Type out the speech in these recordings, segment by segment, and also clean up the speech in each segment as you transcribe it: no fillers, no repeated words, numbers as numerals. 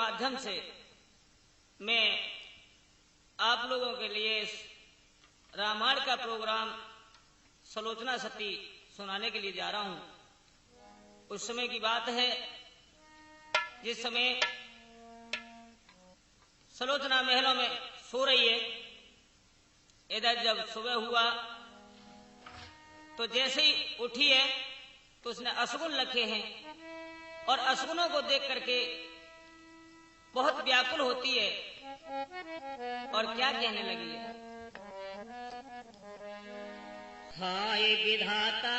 माध्यम से मैं आप लोगों के लिए रामायण का प्रोग्राम सलोचना सती सुनाने के लिए जा रहा हूं। उस समय की बात है जिस समय सलोचना महलों में सो रही है। इधर जब सुबह हुआ तो जैसे ही उठी है तो उसने असगुन रखे हैं और असगुनों को देख करके बहुत व्याकुल होती है और क्या कहने लगी है। हाय विधाता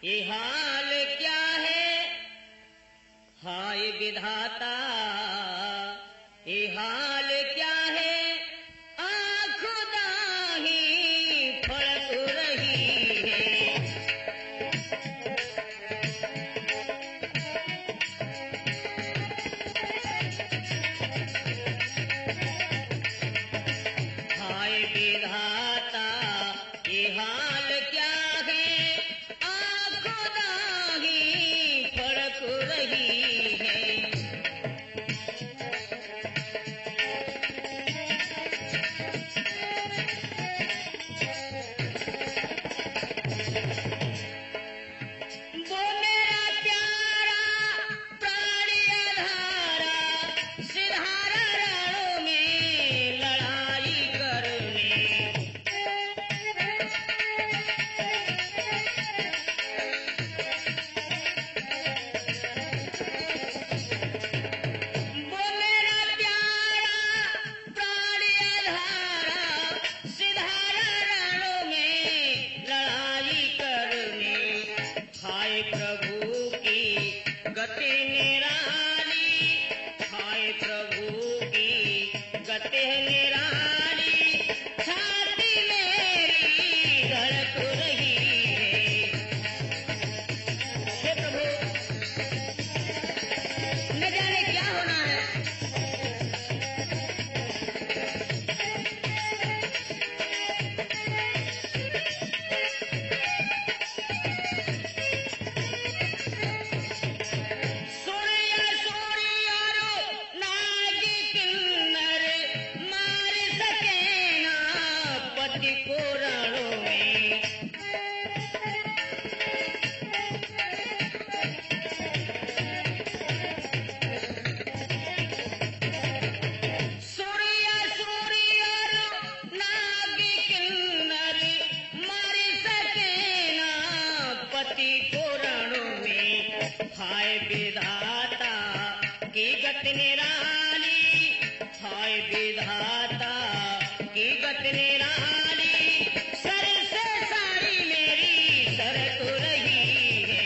ये हाल क्या है, हाय विधाता ये हाल क्या है, आँखों ही फड़क रही है। हाय विधाता ये हाल क्या है, आँखों ही फड़क रही है। वो मेरा प्यारा प्राण आधारा, सिधारा रणों में लड़ाई करने। वो मेरा प्यारा प्राण आधारा, सिधारा रणों में लड़ाई करने। हाय प्रभु की गति निराली, हाय प्रभु की गति निराली, छाती मेरी धड़क रही है। हे प्रभु, न जाने क्या होना है। सूर्य सूर्य नाग किन्नर मार सके ना पति को रणों में। सूर्य सूर्य नाग किन्नर मार सके ना पति को रणों में। हाय विधाता की गति निराली, हाय विधाता की गति निराली, सर से साड़ी मेरी सरक रही है।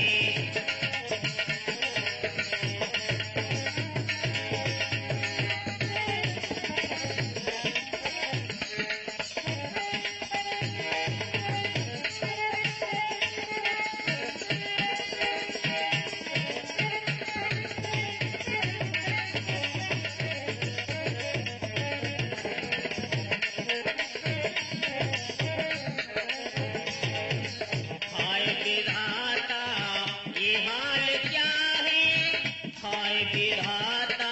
हाय विधाता ये हाल क्या है, हाय विधाता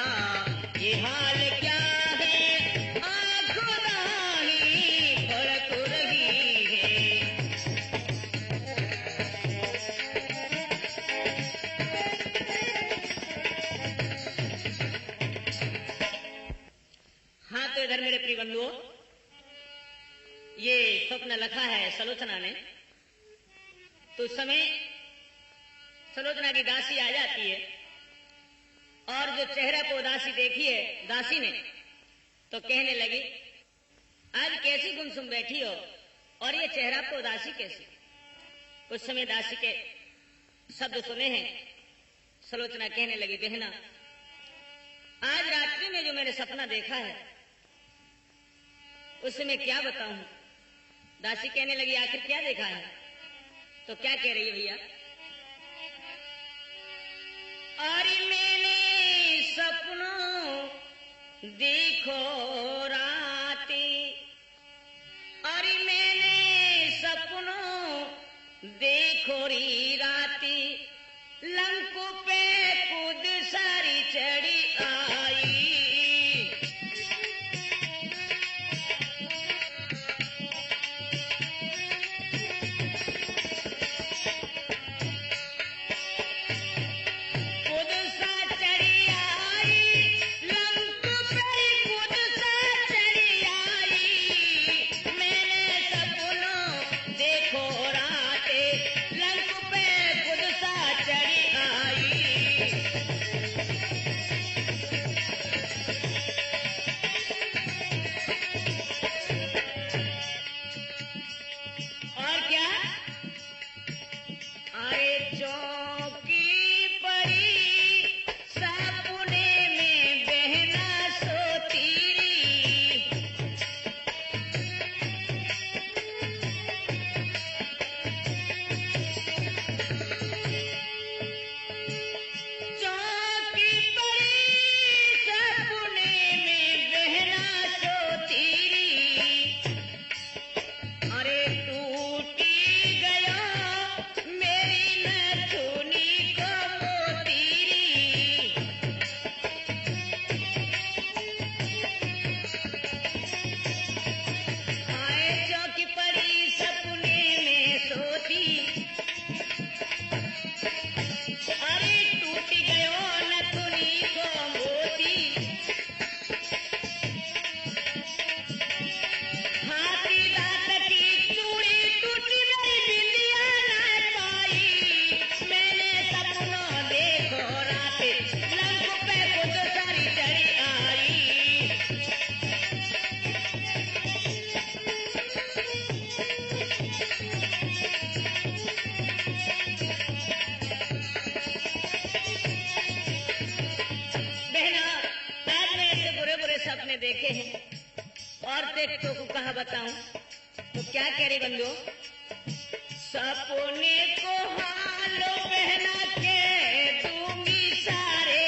ये हाल क्या है, आँखों ही फड़क रही है। हाँ, तो इधर मेरे प्रिय बंधुओं, ये स्वप्न लिखा है सलोचना ने। तो उस समय सलोचना की दासी आ जाती है और जो चेहरा को दासी देखी है दासी ने, तो कहने लगी, आज कैसी गुमसुम बैठी हो और ये चेहरा को दासी कैसी। उस समय दासी के शब्द सुने हैं। सलोचना कहने लगी, बहना आज रात्रि में जो मैंने सपना देखा है उससे मैं क्या बताऊं। दासी कहने लगी, आखिर क्या देखा है। तो क्या कह रही है भैया। अरे मैंने सपनों देखो राती, अरे मैंने सपनों देखो री राती, लंको पे कूद सारी चल चढ़ी आई। सपने देखे हैं और देखो को कहा बताऊं तो क्या कह रही बंधु, सपने को हालो पहना के दूंगी सारे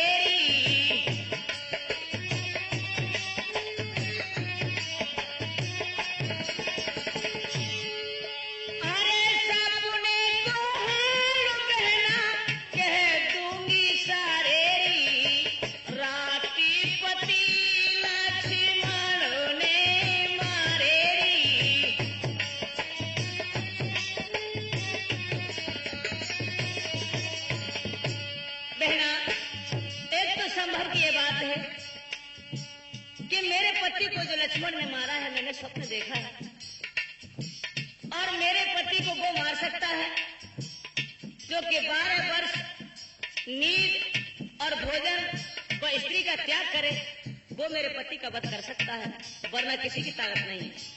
को जो लक्ष्मण ने मारा है मैंने स्वप्न देखा है और मेरे पति को वो मार सकता है जो कि 12 वर्ष नींद और भोजन व स्त्री का त्याग करे, वो मेरे पति का वध कर सकता है, वरना किसी की ताकत नहीं है।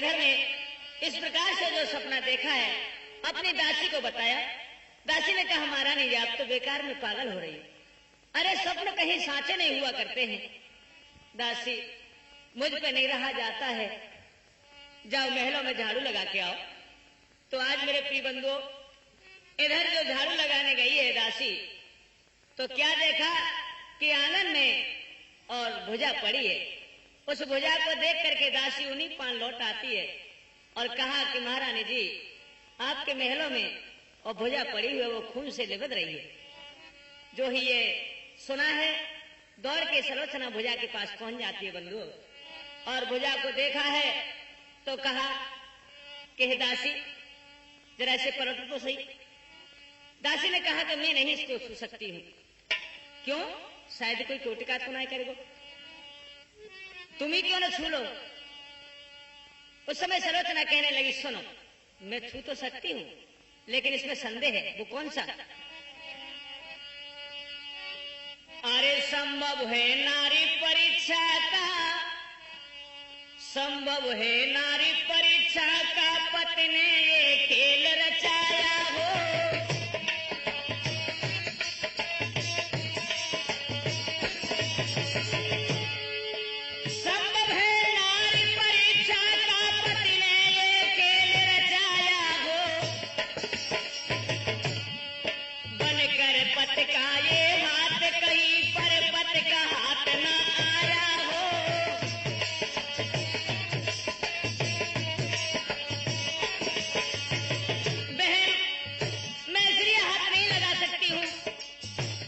इधर में इस प्रकार से जो सपना देखा है अपनी दासी को बताया। दासी ने कहा महारानी जी आप तो बेकार में पागल हो रही है, अरे स्वप्न कहीं साचे नहीं हुआ करते हैं। दासी मुझ पे नहीं रहा जाता है, जाओ महलों में झाड़ू लगा के आओ। तो आज मेरे प्रिय बंधुओं इधर जो झाड़ू लगाने गई है दासी, तो क्या देखा कि आंगन में और भुजा पड़ी है। उस भुजा को देख करके दासी उन्हीं पान लौट आती है और कहा कि महारानी जी आपके महलों में और भुजा पड़ी हुई है वो खून से लिबद रही है। जो ही ये सुना है दौड़ के सलोचना भुजा के पास पहुंच जाती है बंधुओं, और भुजा को देखा है तो कहा कि हे दासी जरा इसे पलट तो सही। दासी ने कहा कि मैं नहीं इसको छू सकती हूं। क्यों? शायद कोई टोटिका तो नहीं करेगा, तुम ही क्यों ना छू लो। उस समय सलोचना कहने लगी सुनो मैं छू तो सकती हूं लेकिन इसमें संदेह है। वो कौन सा? अरे संभव है नारी परीक्षा का, संभव है नारी परीक्षा का, पति ने ये खेल रचाया हो। संभव है नारी परीक्षा का, पति ने ये खेल रचाया हो। बनकर पत का ये हाथ कहीं पर पत का हाथ न आया हो। बहन मैं इसलिए हाथ नहीं लगा सकती हूँ,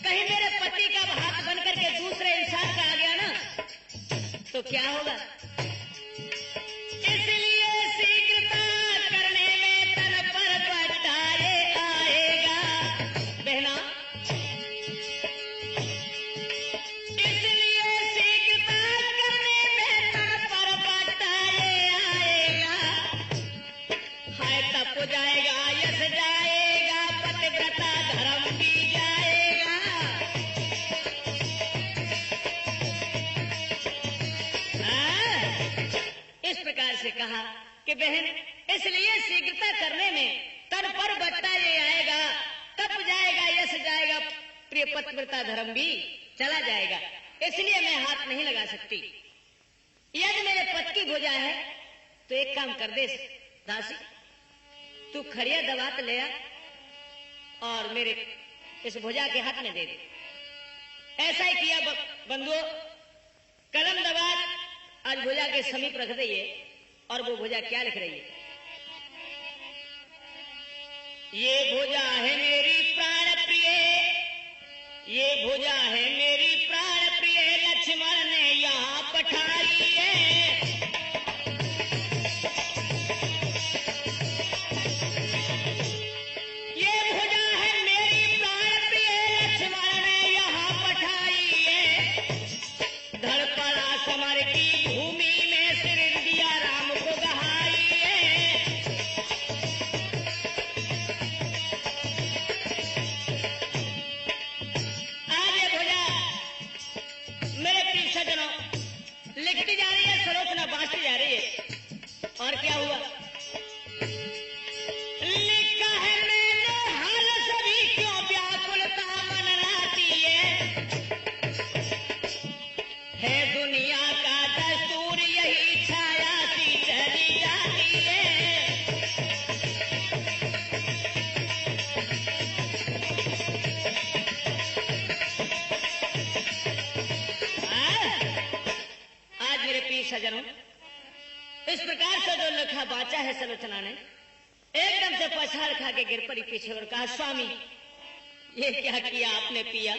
कहीं मेरे पति का हाथ बनकर के दूसरे इंसान का आ गया ना तो क्या होगा। इसलिए शीघ्रता करने में तन पर पट्टा ये आएगा। बहना इसलिए शीघ्रता करने में तन पर पट्टा ये आएगा। हाय तप जाएगा यश जाएगा, पतिव्रता धर्म भी जाएगा। इस प्रकार से कहा कि बहन इसलिए शीघ्रता करने में तन पर बट्टा ये आएगा, तप जाएगा यश जाएगा, प्रिय पतिव्रता धर्म भी चला जाएगा। इसलिए मैं हाथ नहीं लगा सकती। यदि मेरे पति की भुजा है तो एक काम कर दे दासी, तू खड़िया दवात ले आ और मेरे इस भुजा के हाथ में दे दे। ऐसा ही किया बंधुओं, कलम दवात आज भुजा के समीप रख दइए और वो भुजा क्या लिख रही है। ये भुजा है मेरी प्राण प्रिय, ये भुजा है मेरी प्राण प्रिय, लक्ष्मण ने यहाँ पठाई है। ये भुजा है मेरी प्राण प्रिय, लक्ष्मण ने यहाँ पठाई है। धड़ पड़ा समर की भूमि में, सिर दिया राम को गहाई है। आज ये भुजा मेरे प्रिय सज्जनों लिखती जा रही है, सलोचना बांटती जा रही है। और क्या हुआ? लिखा है मैंने हाल सभी क्यों व्याकुलता मन राती है दुनिया का दस्तूर यही छाया सी चली जाती है। आज मेरे प्रिय सज्जनों इस प्रकार से जो लिखा बाचा है सलोचना ने, एकदम से पछाड़ खा के गिर पड़ी पीछे और कहा स्वामी ये क्या किया आपने पिया।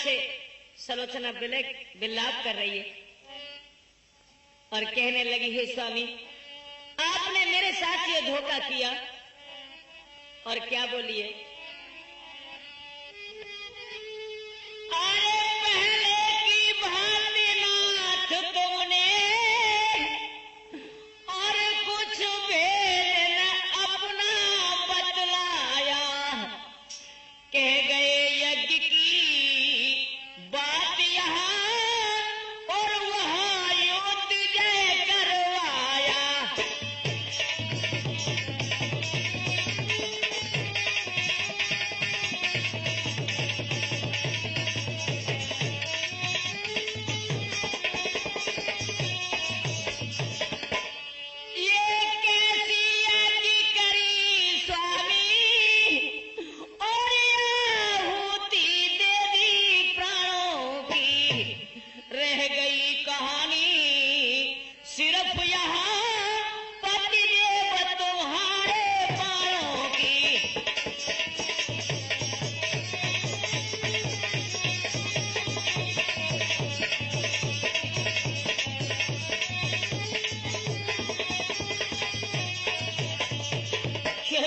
से सलोचना विलाप कर रही है और कहने लगी, हे स्वामी, आपने मेरे साथ ये धोखा किया। और क्या बोलिए, अरे पहले की भांति नाथ तुमने और कुछ भेद न अपना बतलाया, कह गए यज्ञ की बात यहाँ और वहाँ युद्ध जय करवाया।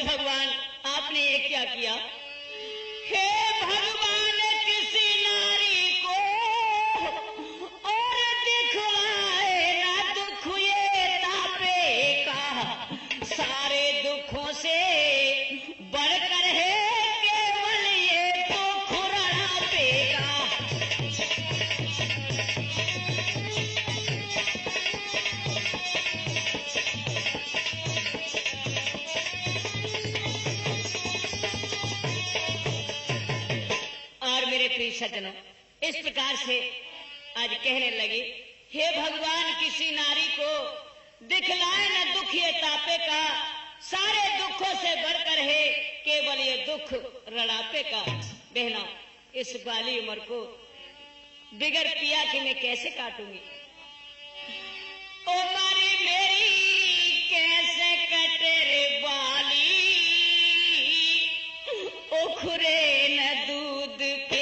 भगवान, आपने ये क्या किया? हे भगवान, किसी नारी को और दिखलाए ना दुख ये तापे का, सारे दुखों से बढ़कर है केवल ये दुख रड़ापे का। सज्जनों, इस प्रकार से आज कहने लगी, हे भगवान, किसी नारी को दिखलाए न दुख ये तापे का, सारे दुखों से बढ़कर है केवल ये दुख रड़ापे का। बहना, इस बाली उम्र को बिगर पिया कि मैं कैसे काटूंगी? उम्र मेरी कैसे कटे रे बाली, उखरे न दूध पे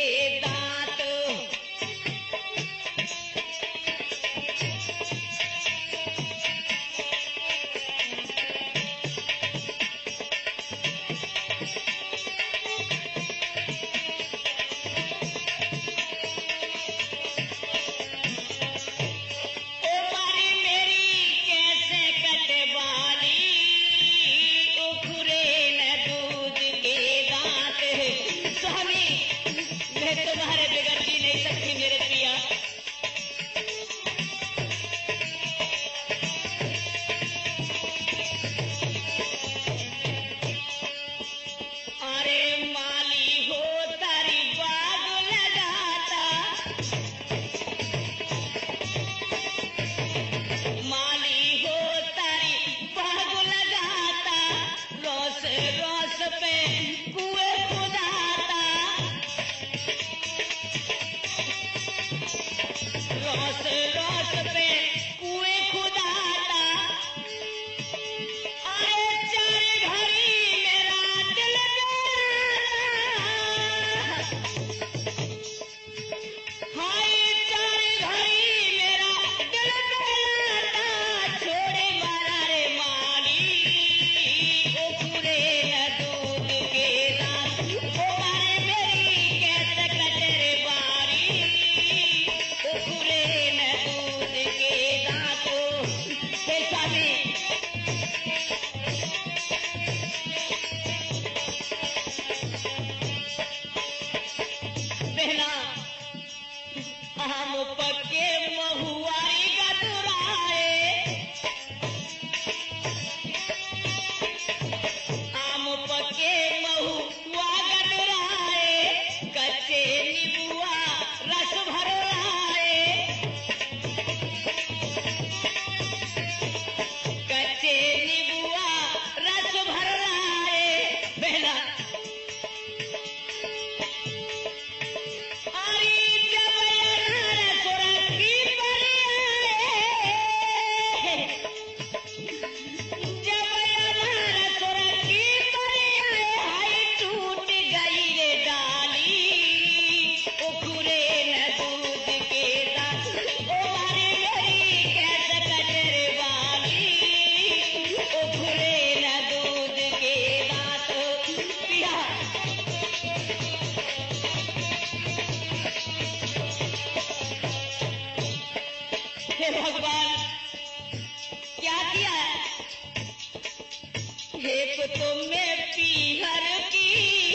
तो मैं पीहर की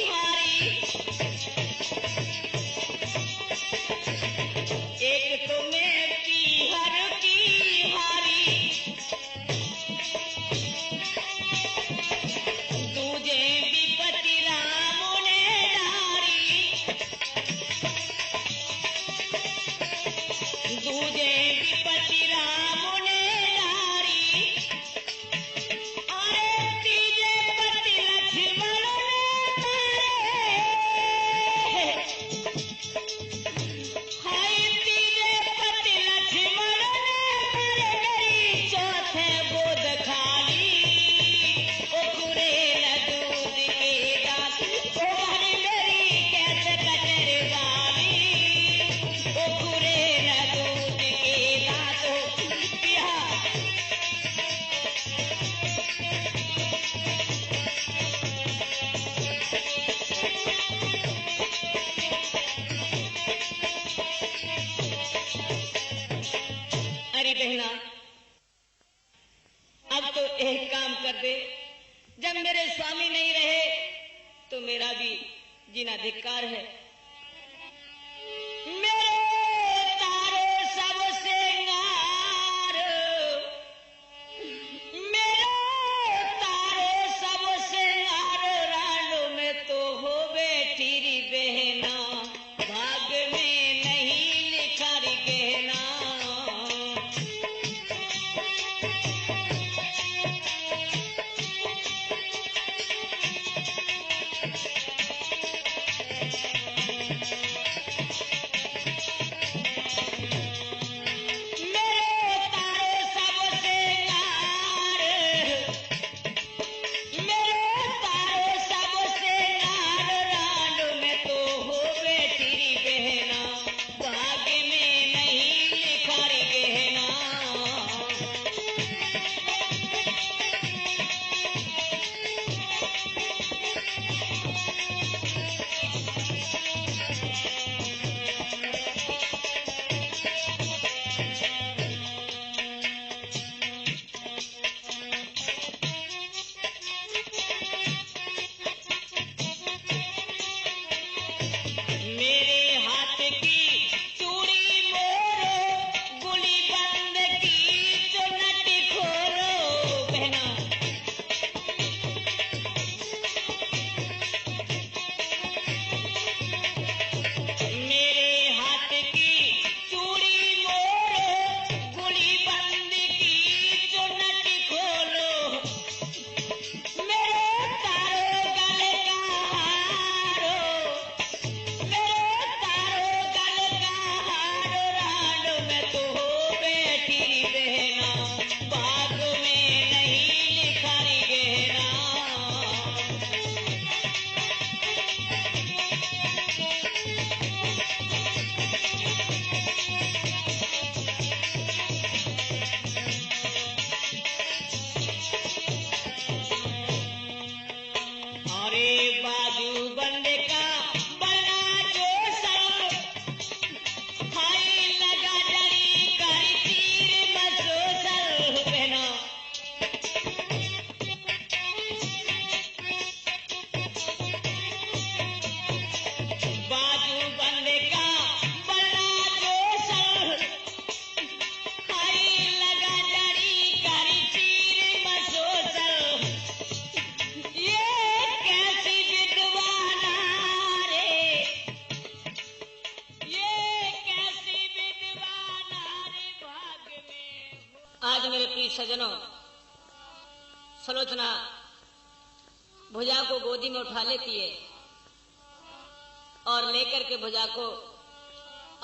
हारी, एक तो मैं पीहर की हारी, दूजे विपति राम ने डारी, दूजे विपति राम ने डारी, अरे तीजे पति लक्ष्मण ने, हाय तीजे पति लक्ष्मण ने मेरी चौथे गोद खाली, ओ खुरे न दूध के दांत, ओ हरी मेरी कैसे कचर डाली, ओ खुरे न दूध के दांत, ओ बिहार अरे बहना, अब तो एक काम कर दे, जब मेरे स्वामी नहीं रहे तो मेरा भी जीना धिक्कार है। मेरे तारो सब श्रृंगार, मेरे तारो सब श्रृंगार, रानों में तो हो बैठी री बहना, भाग में नहीं लिखा री गहना। आज मेरे प्रिय सजनों, सलोचना भुजा को गोदी में उठा लेती है और लेकर के भुजा को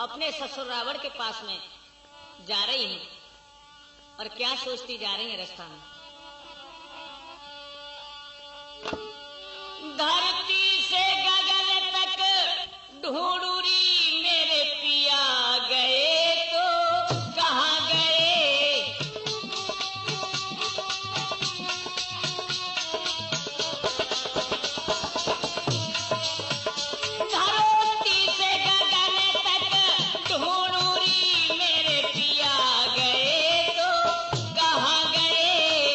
अपने ससुर रावण के पास में जा रही है। और क्या सोचती जा रही है रास्ता में, धरती से गगन तक ढूंढूरी मेरे पिया गए तो कहाँ गए, धरती से गगन तक ढूंढूरी मेरे पिया गए तो कहाँ गए,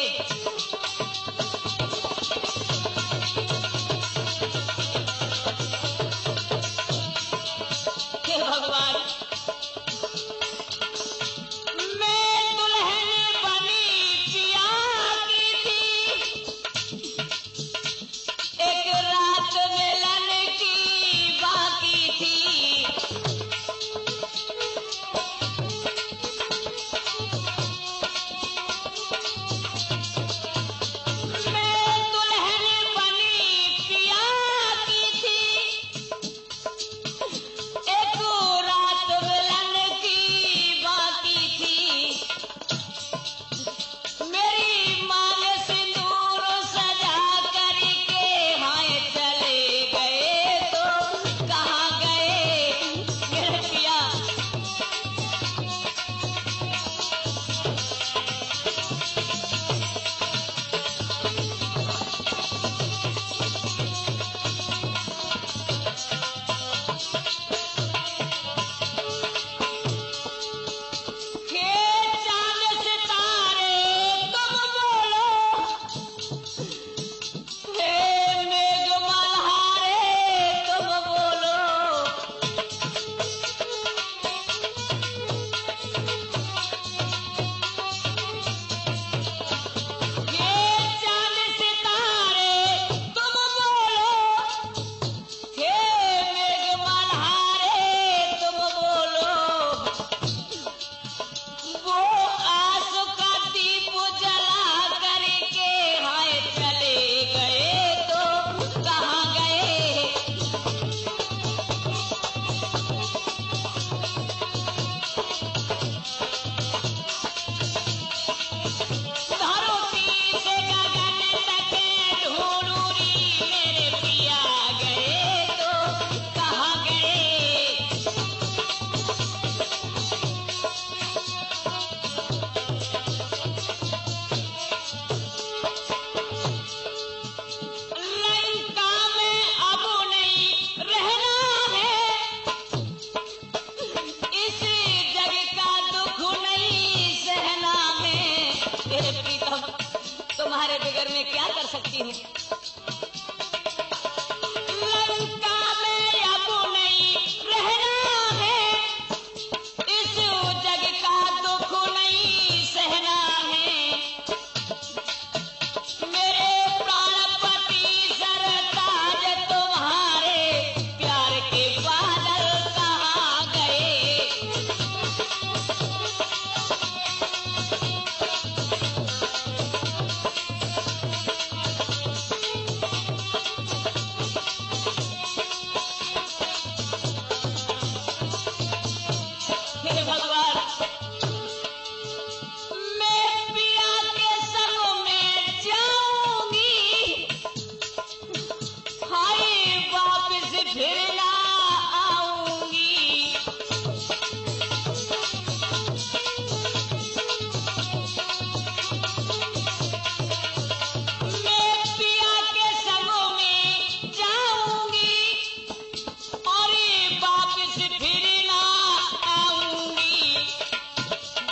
नगर में क्या कर सकती हूँ। लंका में अब नहीं रहना है, इस जग का दुख नहीं सहना है। मेरे प्राणपति सरताज तुम्हारे प्यार के बादल कहाँ गए। हे भगवान, मैं पिया के संग में जाऊंगी, हाय वापस फिर ना आऊंगी। मैं पिया के संग में जाऊंगी और वापस फिर ना आऊंगी।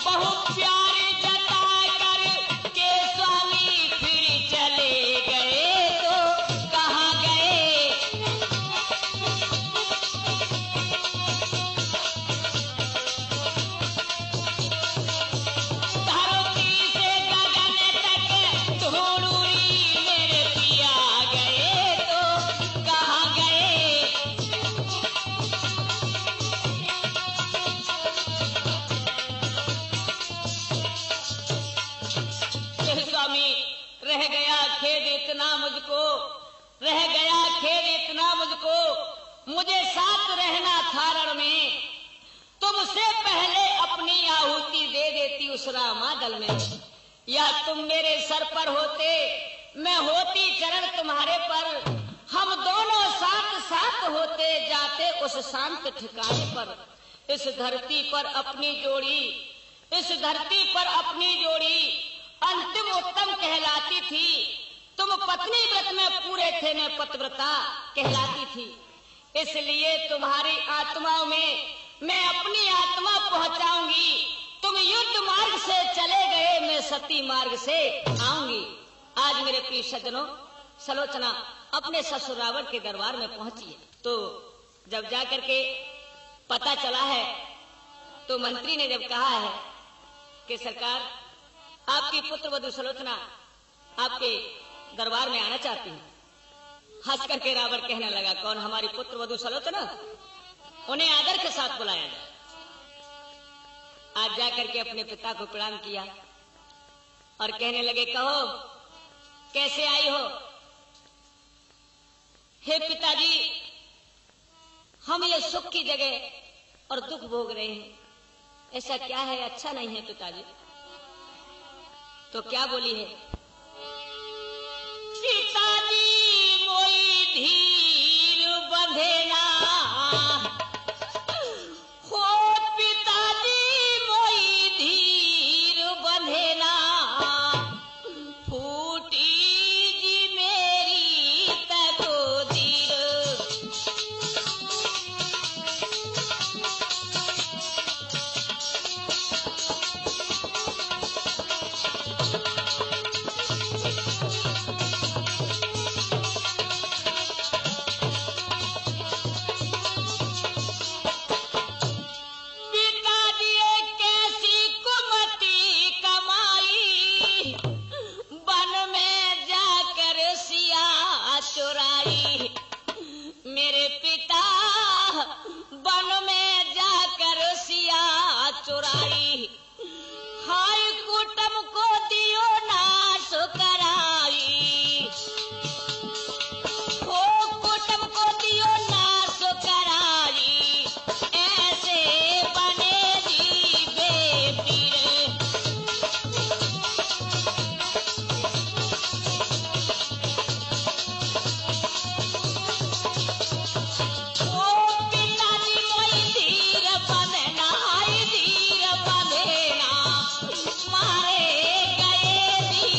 बहुत प्यार जता कर के स्वामी फिर चले गए तो कहाँ गए। धरती से गगन तक धूड़ी मेरे पिया गए तो कहाँ गए। हे स्वामी, रह गया खेद इतना मुझको, रह गया खेद इतना मुझको, मुझे साथ रहना था रण में। तुमसे पहले अपनी आहुति दे देती उस रामादल में, या तुम मेरे सर पर होते, मैं होती चरण तुम्हारे पर। हम दोनों साथ साथ होते जाते उस शांत ठिकाने पर। इस धरती पर अपनी जोड़ी, इस धरती पर अपनी जोड़ी अंतिम उत्तम कहलाती थी। तुम पत्नी व्रत में पूरे थे, मैं पतिव्रता कहलाती थी। इसलिए तुम्हारी आत्माओं में मैं अपनी आत्मा पहुंचाऊंगी। तुम युद्ध मार्ग से चले गए, मैं सती मार्ग से आऊंगी। आज मेरे प्रिय सज्जनों, सलोचना अपने ससुर रावण के दरबार में पहुंची है। तो जब जाकर के पता चला है तो मंत्री ने जब कहा है कि सरकार, आपकी पुत्र वधु सलोचना आपके दरबार में आना चाहती है। हंस करके रावण कहने लगा, कौन हमारी पुत्र वधु सलोचना? उन्हें आदर के साथ बुलाया जाए। आज जाकर के अपने पिता को प्रणाम किया और कहने लगे, कहो कैसे आई हो? हे पिताजी, हम ये सुख की जगह और दुख भोग रहे हैं, ऐसा क्या है? अच्छा नहीं है पिताजी। तो क्या बोली है? पिताजी मोई धीर बंधेना, हो पिताजी मोई धीर बंधेना, फूटी जी मेरी तकोदीर। मेरे पिता वन में जाकर सिया चुराई, हाय कुटुम को दियो नाश कराई, हो कुटुम को दियो नाश कराई, ऐसे बने जी बेटी रे। मारे गए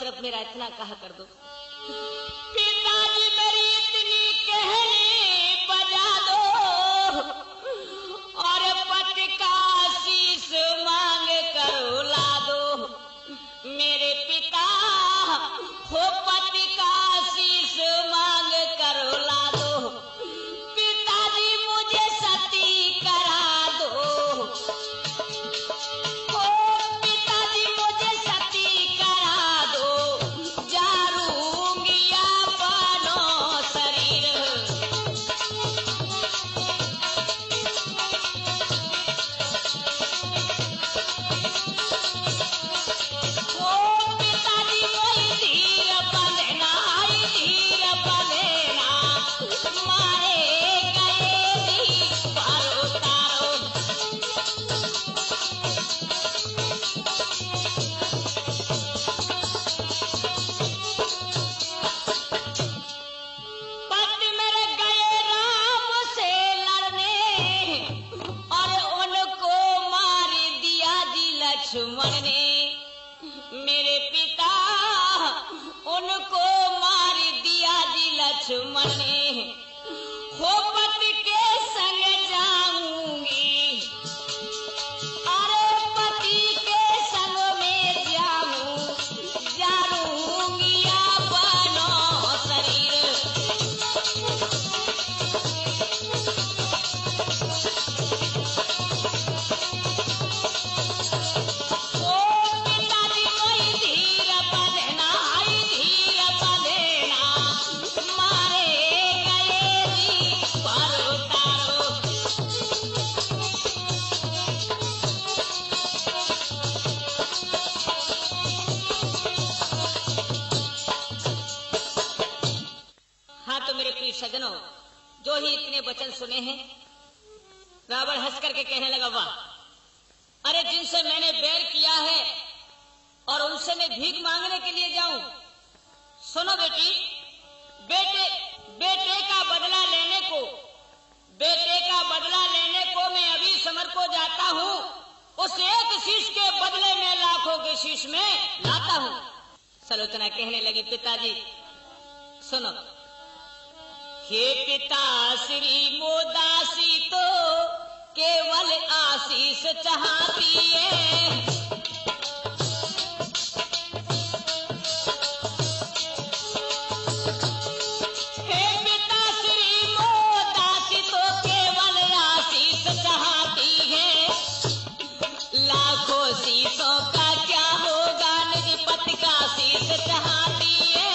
सिर्फ मेरा इतना कहा कर दो, पिताजी मेरी इतनी कहनी बजा दो और पति का शीश मांग कर ला दो। मेरे पिता हो पति का शीश मांग कर ला दो। पिताजी मुझे सती करा दो। ओ पिताजी मुझे सती करा दो। जारूंगी अपनो शरीर। लक्ष्मण ने मेरे पिता उनको मार दिया जी लक्ष्मण ने। हो पति के संग जाऊंगी, अरे पति के संग में जाऊंगी अपनो शरीर। सज्जनों, जो ही इतने वचन सुने हैं, रावण हंस करके कहने लगा, वाह, अरे जिनसे मैंने बैर किया है और उनसे मैं भीख मांगने के लिए जाऊं। सुनो बेटी, बेटे का बदला लेने को मैं अभी समर को जाता हूं। उस एक शीश के बदले में लाखों के शीश में लाता हूं। सलोचना कहने लगी, पिताजी सुनो, हे पिता श्री मोदासी तो केवल आशीष चाहती है। हे पिता श्री मोदासी तो केवल आशीष चाहती है। लाखों शीशों का क्या होगा, निज पति का शीश चाहती है।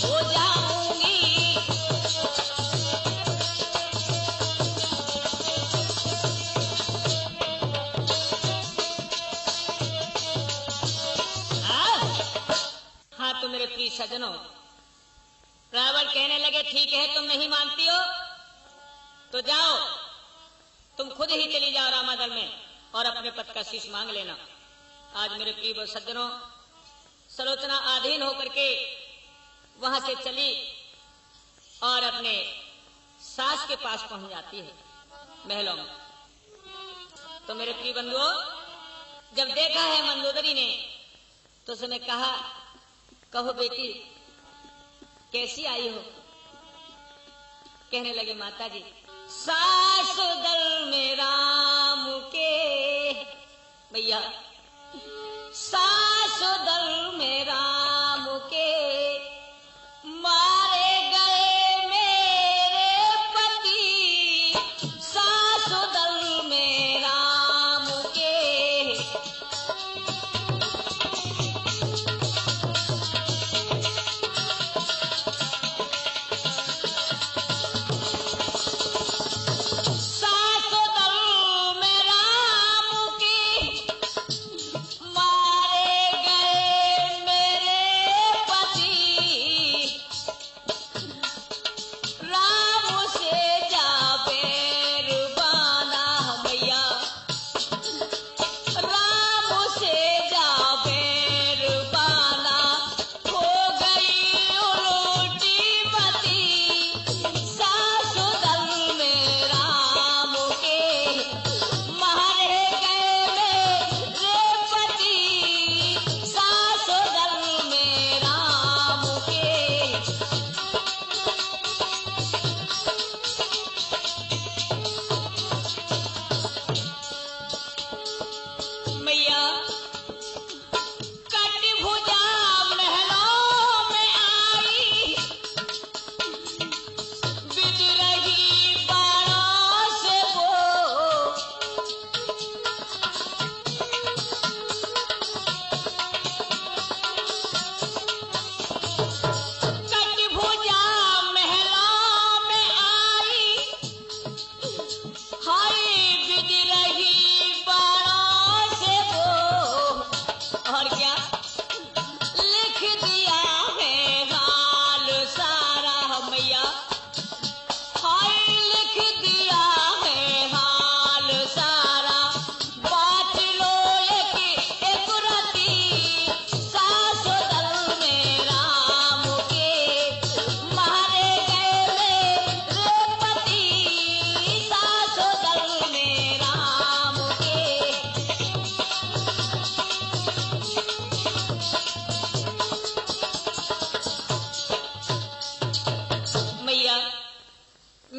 हो जाऊंगी। हाँ तो मेरे प्रिय सज्जनों, रावण कहने लगे, ठीक है, तुम नहीं मानती हो तो जाओ, तुम खुद ही चली जाओ रामादल में और अपने पति का शीश मांग लेना। आज मेरे प्रिय सज्जनों, सलोचना आधीन होकर के वहां से चली और अपने सास के पास पहुंच जाती है महलों में। तो मेरे प्रिय बंधुओं, जब देखा है मंदोदरी ने तो उसने कहा, कहो बेटी कैसी आई हो? कहने लगे, माता जी सास दल में राम के, भैया सास दल में राम के मारे गए मेरे पति। सास दल में राम के सास दल में राम की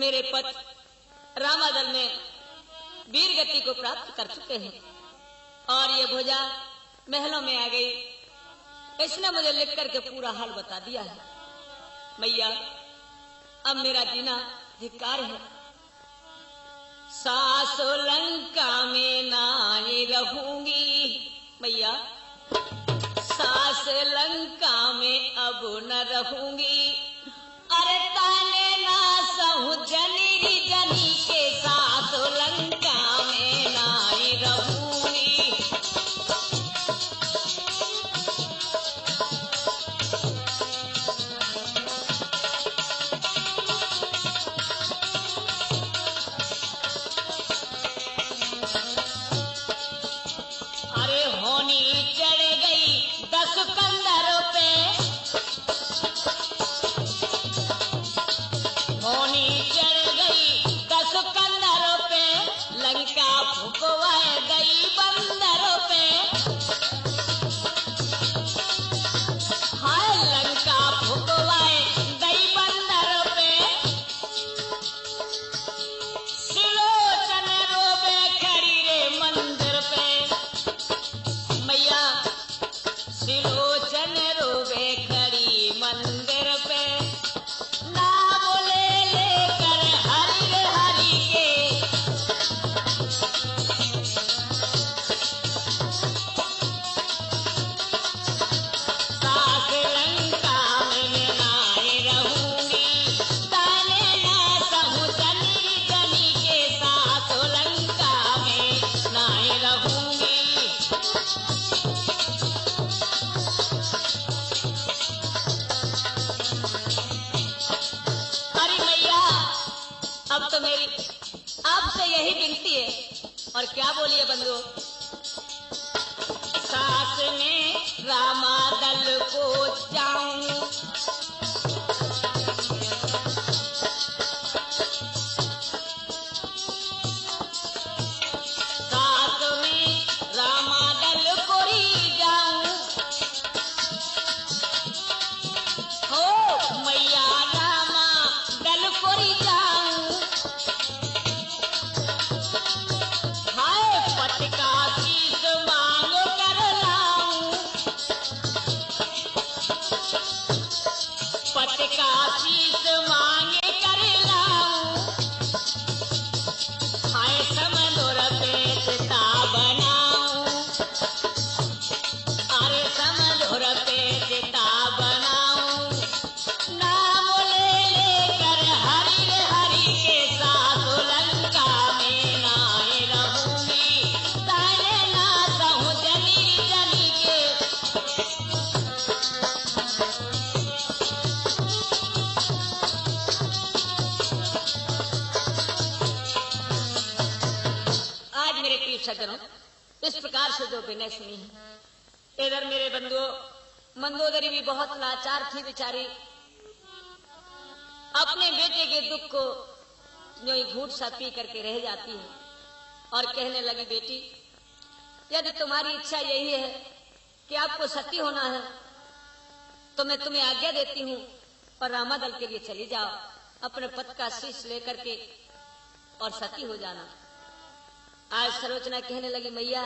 मेरे पति रामादल में वीर गति को प्राप्त कर चुके हैं और ये भुजा महलों में आ गई। इसने मुझे लिख करके पूरा हाल बता दिया है। मैया अब मेरा जीना धिक्कार है। सासो लंका में नाई रहूंगी मैया, सास लंका में अब न रहूंगी। अरे ताने ना सहू जनी जनी के साथ लंका में नाई रहूंगी। अरे होनी चढ़ गई 10 कंदरों पे, होनी चढ़ गई 10 कंदरों पे, लंका फुकवाए गई बंदरों पे। हाय लंका फुकवाए गई बंदरों पे, सिलोचन रोबे खड़ी रे मंदिर पे। मैया सिलोचन रोबे खड़ी मंदिर पे, नाम ले लेकर हरि हरि के। सास लंका में नाई रहूंगी, ताने ना सहू जनी जनी के साथ लंका में नाई रहूंगी। अरे मैया अब तो मेरी आपसे यही विनती है। और क्या बोलिए बंधु? सास में रामादल को जाऊं, सास में रामादल को ही जाऊं। हो मैया रामादल को ही जाऊं। हाय पति का शीश मांग कर लाऊं, पति का शीश मांग कर लाऊं। हाय समंदर पे चिता बनाऊं, अरे समंदर पे चिता बनाऊं। नाम ले लेकर हरि हरि के साथ लंका में नाई रहूंगी, ताने ना सहू जनी जनी के। आज मेरे प्रिय सज्जनों, इस प्रकार से जो विनय सुनी है, इधर मेरे बंधुओं मंदोदरी भी बहुत लाचार थी बेचारी। अपने बेटे के दुख को जो ही घूंट सा पी करके रह जाती है और कहने लगी, बेटी यदि तुम्हारी इच्छा यही है कि आपको सती होना है तो मैं तुम्हें आज्ञा देती हूँ और रामादल के लिए चली जाओ, अपने पति का शीश लेकर के और सती हो जाना। आज सरोचना कहने लगी, मैया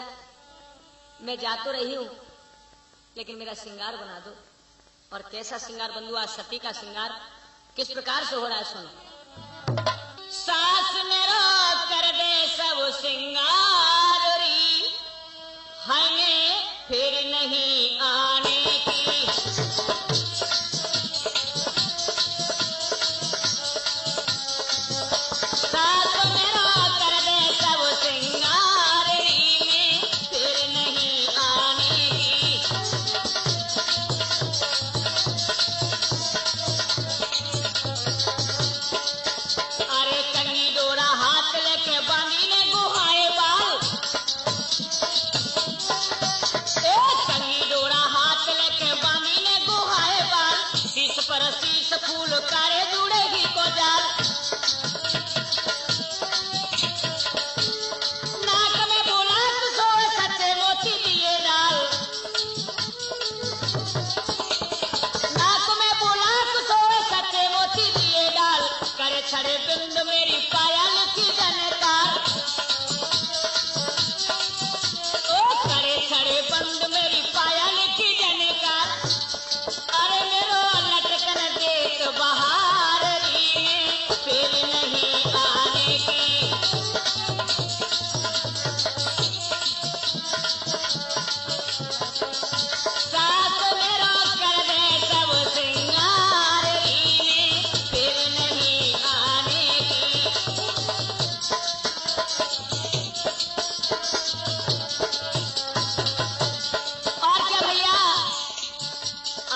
मैं जा तो रही हूँ लेकिन मेरा श्रृंगार बना दो। और कैसा श्रृंगार बंधु? आज सती का श्रृंगार किस प्रकार से हो रहा है सुनो। सास मेरा कर दे सब श्रृंगार री, हमें फिर नहीं आने की। सास मेरा कर दे सब श्रृंगार री, में फिर नहीं आने की। अरे कंगी डोरा हाथ लेके बांधी ने गुहाए बाल, कंगी डोरा हाथ लेके बांधी ने गुहाए बाल। शीश पर शीश फूल कारे जुड़ेगी को जाल, छड़े बिंद मेरी पायल की जनकार, ओ खड़े छड़े बंद मेरी पायल की जनकार, अरे मेरो लटकन देख बहार री फिर नहीं आने की। सास मेरो कर दे सब सिंगार री फिर नहीं आने की। और क्या भैया,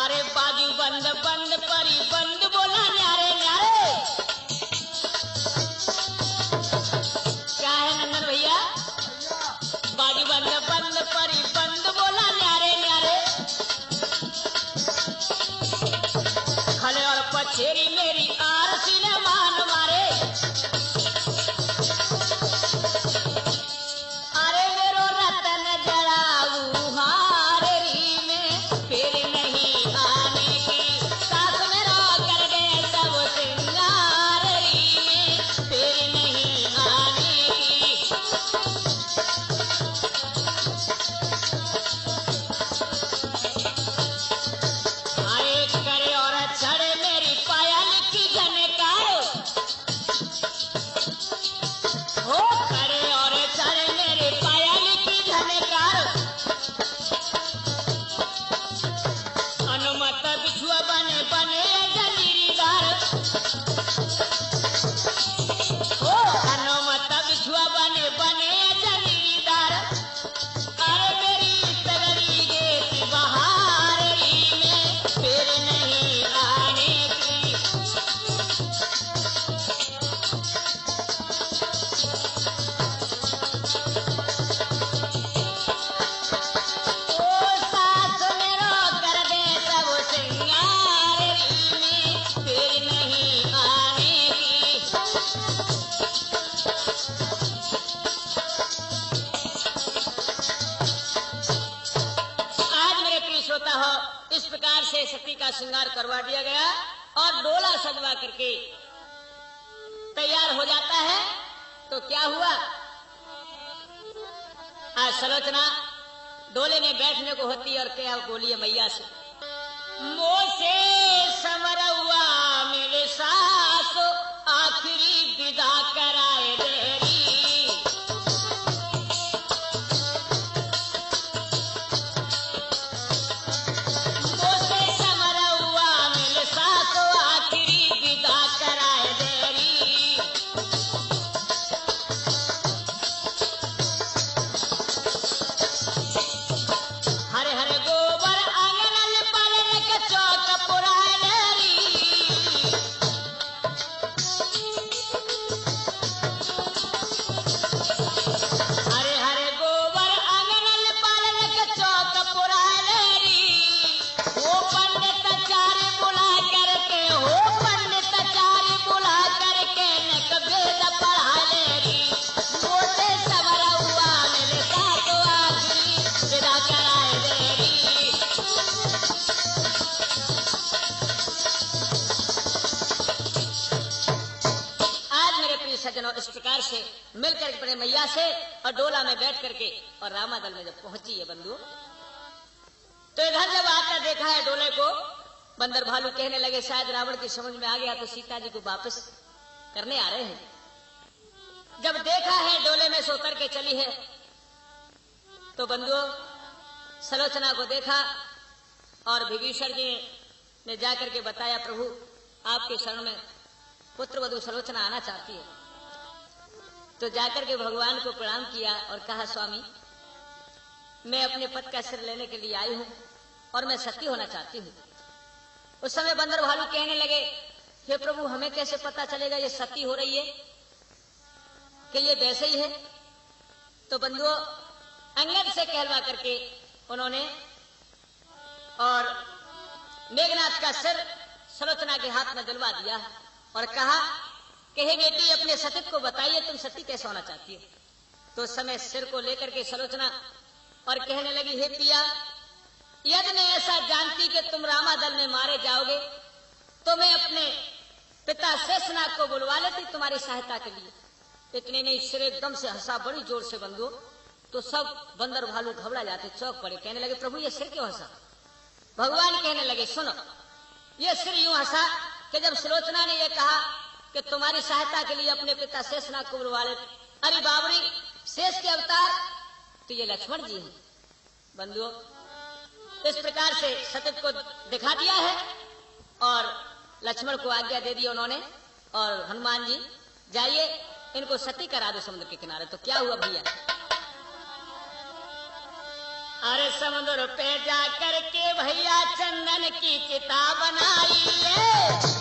अरे बाजू बंद बंद परी बंद बोला न्यारे न्यारे। क्या है नंदन भैया? बाजू बंद बंद परी बंद बोला न्यारे न्यारे। खले और पछेरी मेरी आरसी ने मान मारे, अरे मेरो रतन जड़ाऊ हार री में फिर नहीं आने की। सास मेरो कर दे सब सिंगार री में फिर नहीं आने की। आए करे और छड़े मेरी पायल की जनकार, हो करे और छड़े मेरी पायल की जनकार। अनुमत बिछुआ बने बने जलीदार, हो अनुमत बिछुआ बने बने जलीदार। अरे मेरी सगरी गेती बहार री में फिर नहीं आने की। ओ सास मेरो कर दे सब सिंगार री में फिर नहीं आने की। आज मेरे प्रिय श्रोता हो, इस प्रकार से सती का श्रृंगार करवा दिया गया और डोला सजवा करके तैयार हो जाता है। तो क्या हुआ, आज सलोचना डोले में बैठने को होती और क्या बोलिए मैया से, मोसे समरवा मेरे सास आखिरी विदा कराए देरी। मोसे समरवा मेरे सास आखिरी विदा कराए देरी। हरे हरे गोबर आंगन पालन के चौक पुराए देरी। हरे हरे गोबर आंगन पालन के चौक पुराए देरी। वो पंडित चार बुला करके, हो पंडित चार बुला करके नक वेद पढ़ा लेरी। मोसे समरवा मेरे साथ आखिरी विदा कराए देरी। आज मेरे प्रिय सज्जनों, इस प्रकार से मिलकर अपने मैया से और डोला में बैठ करके और रामादल में जब पहुंची है बंधु, तो इधर जब आकर देखा है डोले को, बंदर भालू कहने लगे शायद रावण की समझ में आ गया तो सीता जी को वापस करने आ रहे हैं। जब देखा है डोले में से उतर के चली है, तो बंधुओं सलोचना को देखा और विभीषण जी ने जाकर के बताया, प्रभु आपके शरण में पुत्र वधु सलोचना आना चाहती है। तो जाकर के भगवान को प्रणाम किया और कहा, स्वामी मैं अपने पति का सिर लेने के लिए आई हूं और मैं सती होना चाहती हूं। उस समय बंदर भालू कहने लगे, हे प्रभु हमें कैसे पता चलेगा ये सती हो रही है कि ये वैसे ही है। तो बंधुओं अंगद से कहलवा करके उन्होंने और मेघनाथ का सिर सलोचना के हाथ में दिलवा दिया और कहा कि हे बेटी अपने सतीत्व को बताइए, तुम सती कैसे होना चाहती हो। तो उस समय सिर को लेकर के सलोचना और कहने लगी, हे पिया यदि मैं ऐसा जानती कि तुम रामादल में मारे जाओगे तो मैं अपने पिता शेषनाग को बुलवा लेती तुम्हारी सहायता के लिए। इतने नहीं, सिर एकदम से हंसा बड़ी जोर से बंधुओं, तो सब बंदर भालू घबरा जाते, चौक पड़े, कहने लगे प्रभु ये सिर क्यों हंसा? भगवान कहने लगे सुनो, ये सिर यूं हंसा कि जब सुलोचना ने ये कहा कि तुम्हारी सहायता के लिए अपने पिता शेषनाग को बुलवा लेते, अरे बाबरी शेष के अवतार तो ये लक्ष्मण जी हैं। बंधुओं, इस प्रकार से सतत को दिखा दिया है और लक्ष्मण को आज्ञा दे दी उन्होंने, और हनुमान जी जाइए इनको सती करा दो समुद्र के किनारे। तो क्या हुआ भैया, अरे समुद्र पे जाकर के भैया चंदन की चिता बनाई है,